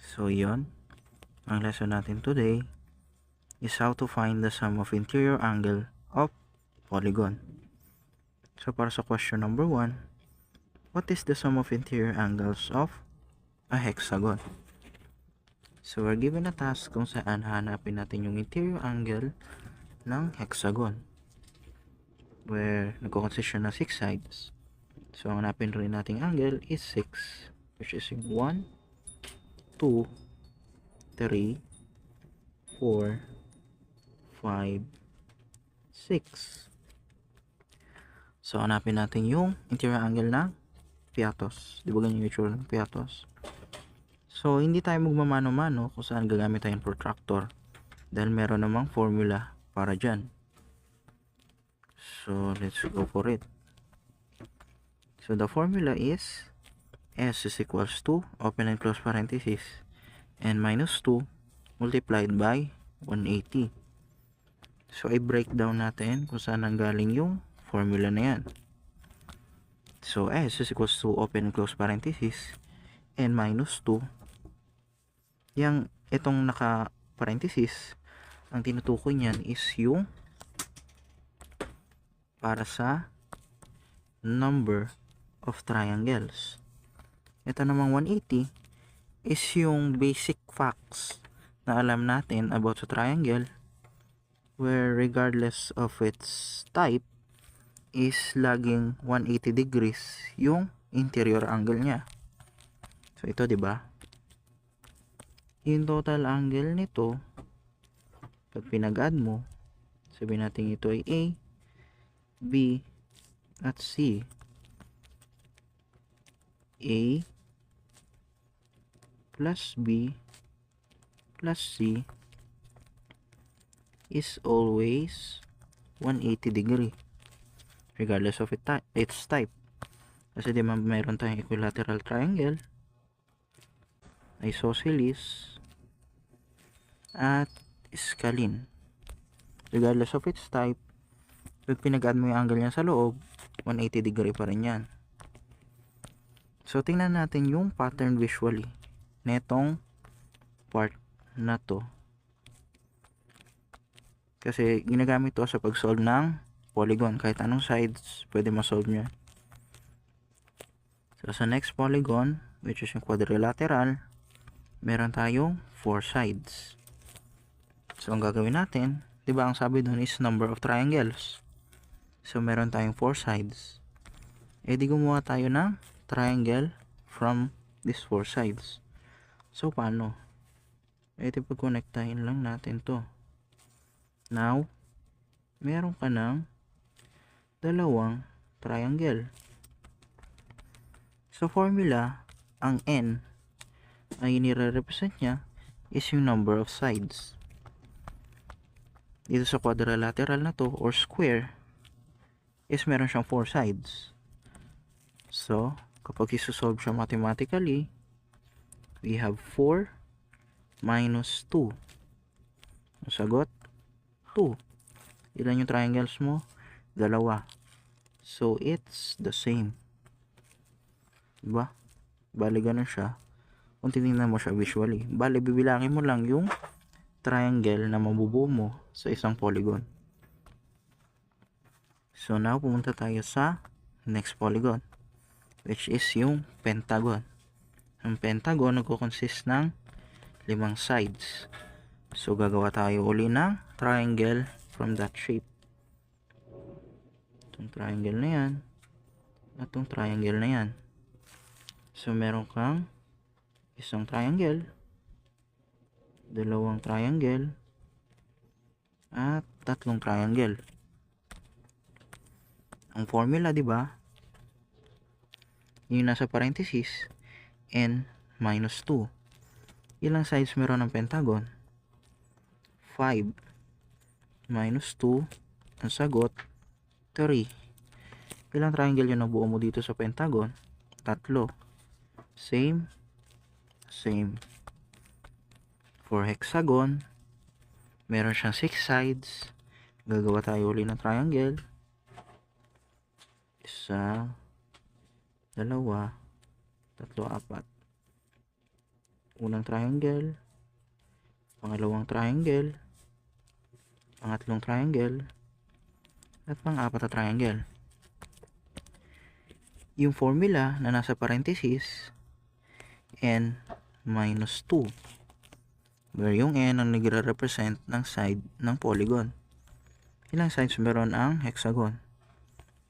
So yun, ang lesson natin today is how to find the sum of interior angle of polygon. So para sa question number 1, what is the sum of interior angles of a hexagon? So we're given a task kung saan hanapin natin yung interior angle ng hexagon, where nagko-consist siya ng 6 sides. So ang hanapin rin nating angle is 6, which is 1, 2, 3, 4, 5, 6. So hanapin natin yung interior angle ng piatos. Di ba ganyan yung itsura ng piatos? So hindi tayo magmamano-mano kung saan gagamit tayo ng protractor, dahil meron namang formula para dyan. So let's go for it. So the formula is S is equals to, open and close parenthesis, n minus 2 multiplied by 180. So i-break down natin kung saan nanggaling yung formula na yan. So S is equals to, open and close parenthesis, n minus 2. Yang itong naka parenthesis, ang tinutukoy niyan is yung para sa number of triangles. Ito namang 180 is yung basic facts na alam natin about sa triangle, where regardless of its type is laging 180 degrees yung interior angle niya. So ito, 'di ba? Yung total angle nito, pag pinag-add mo, sabihin natin ito ay A, B, at C. A plus B plus C is always 180 degree regardless of its type. Kasi di ba mayroon tayong equilateral triangle, isosceles, at scalene. Regardless of its type, pag pinag-add mo yung angle niya sa loob, 180 degree pa rin yan. So tingnan natin yung pattern visually netong part na to, kasi ginagamit to sa pag-solve ng polygon. Kahit anong sides pwede ma-solve nyo. So sa next polygon, which is yung quadrilateral, meron tayong 4 sides. So ang gagawin natin, di ba ang sabi doon is number of triangles. So meron tayong 4 sides. E di gumawa tayo ng triangle from these 4 sides. So paano? E di pag-connectahin lang natin to. Now, meron ka ng dalawang triangle. So formula, ang n ay nire-represent niya is yung number of sides. Dito sa quadrilateral na to or square is meron siyang 4 sides. So kapag isosolve siya mathematically, we have 4 minus 2. Ang sagot, 2. Ilan yung triangles mo? Dalawa. So it's the same. Diba? Bali ganun siya kung tinignan mo siya visually. Bali bibilangin mo lang yung triangle na mabubuo mo sa isang polygon. So now pumunta tayo sa next polygon, which is yung pentagon. Ang pentagon nagko-consist ng 5 sides. So gagawa tayo uli ng triangle from that shape. Itong triangle na yan at itong triangle na yan. So meron kang isang triangle, dalawang triangle, at tatlong triangle. Ang formula, di ba? Yung nasa parenthesis, n minus 2. Ilang sides meron ng pentagon? 5 minus 2. Ang sagot, 3. Ilang triangle yung nabuo mo dito sa pentagon? 3. Same. For hexagon, meron siyang 6 sides. Gagawa tayo ulit ng triangle. 1, 2, 3, 4. unang triangle, pangalawang triangle, pangatlong triangle, at pang-apat na triangle. Yung formula na nasa parenthesis, n minus 2, where yung n ang nagre-represent ng side ng polygon. Ilang sides meron ang hexagon?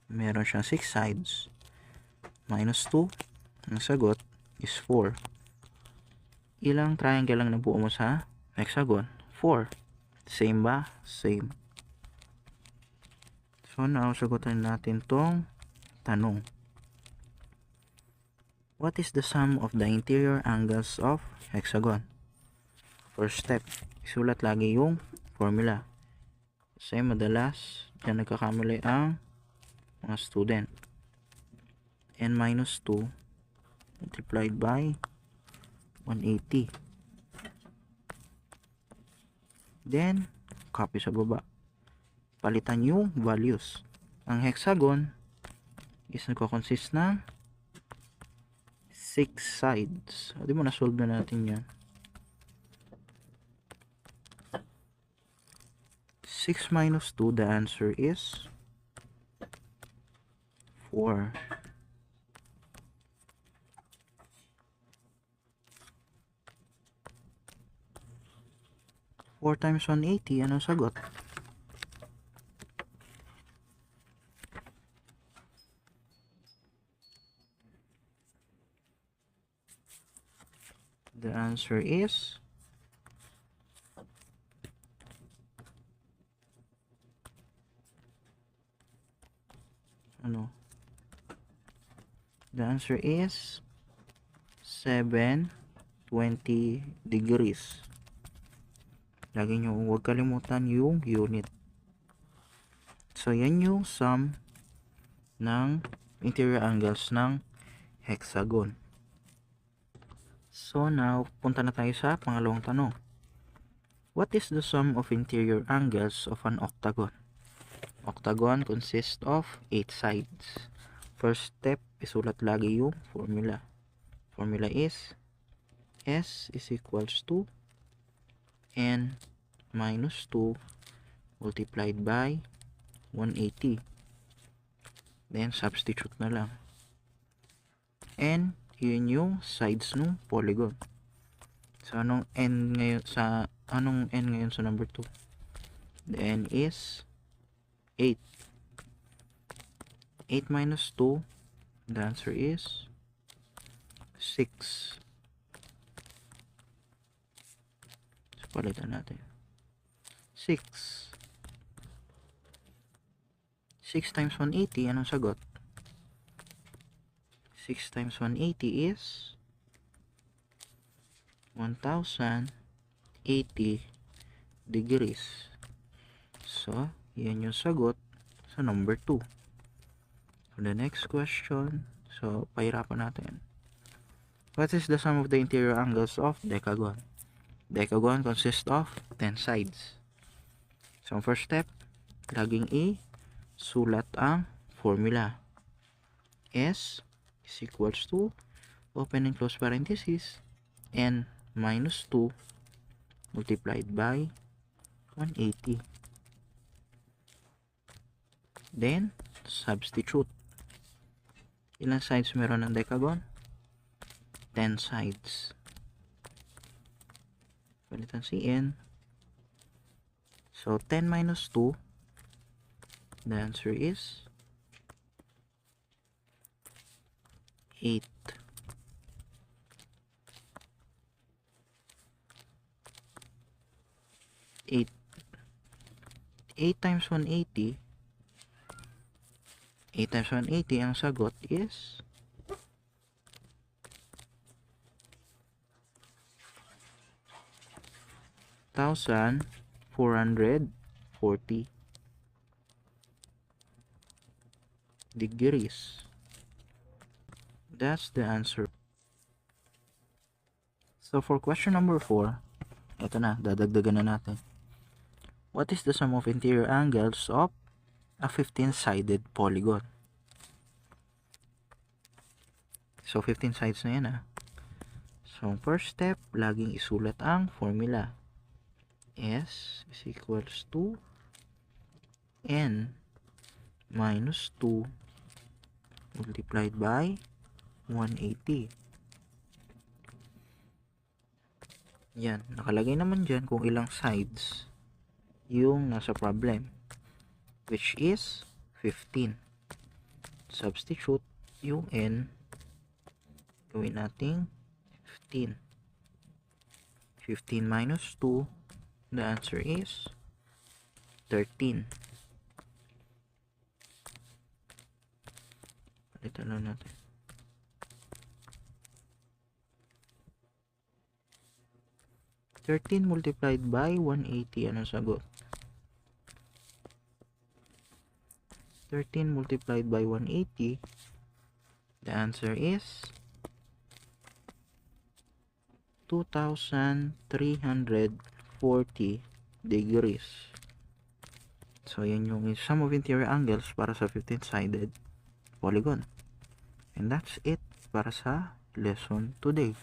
Meron siyang 6 sides. Minus 2, ang sagot is 4. Ilang triangle lang nabuo mo sa hexagon? 4. Same ba? Same. So now, sagutin natin tong tanong. What is the sum of the interior angles of hexagon? First step, isulat lagi yung formula. Kasi madalas, dyan nagkakamali ang mga student. N minus 2 multiplied by 180. Then, copy sa baba. Palitan yung values. Ang hexagon is nagko-consist ng 6 sides. Di mo na-solve na natin yan. 6 minus 2, the answer is 4. Four times 180, anong sagot? The answer is The answer is 720 degrees. Lagi nyo huwag kalimutan yung unit. So yan yung sum ng interior angles ng hexagon. So now, punta na tayo sa pangalawang tanong. What is the sum of interior angles of an octagon? Octagon consists of 8 sides. First step, isulat lagi yung formula. Formula is S is equals to N minus 2 multiplied by 180. Then, substitute na lang. N, yun yung sides ng polygon. So, anong N ngayon sa number 2? The N is 8. 8 minus 2, the answer is 6. So, palitan natin. 6. 6 times 180, anong sagot? 6 times 180 is 1080 degrees. So, yan yung sagot sa number 2. For the next question, so, pahirapan natin. What is the sum of the interior angles of decagon? Decagon consists of 10 sides. So, first step, laging sulat ang formula. S is equals to, open and close parenthesis, N minus 2 multiplied by 180. Then, substitute. Ilang sides meron ng decagon? 10 sides. Palitan si N. So, 10 minus 2, the answer is 8. 8 times 180, 8 times 180, ang sagot is 1,440 degrees. That's the answer. So for question number 4, ito na, dadagdagan na natin. What is the sum of interior angles of a 15-sided polygon? So 15 sides na yan . So, first step, laging isulat ang formula. S is equals to N minus 2 multiplied by 180. Yan, nakalagay naman dyan kung ilang sides yung nasa problem, which is 15. Substitute yung N, gawin nating 15. 15 minus 2, the answer is 13. Palitan lang natin. 13 multiplied by 180, anong sagot? 13 multiplied by 180, the answer is 2,340 degrees. So, yan yung sum of interior angles para sa 15-sided polygon. And that's it para sa lesson today.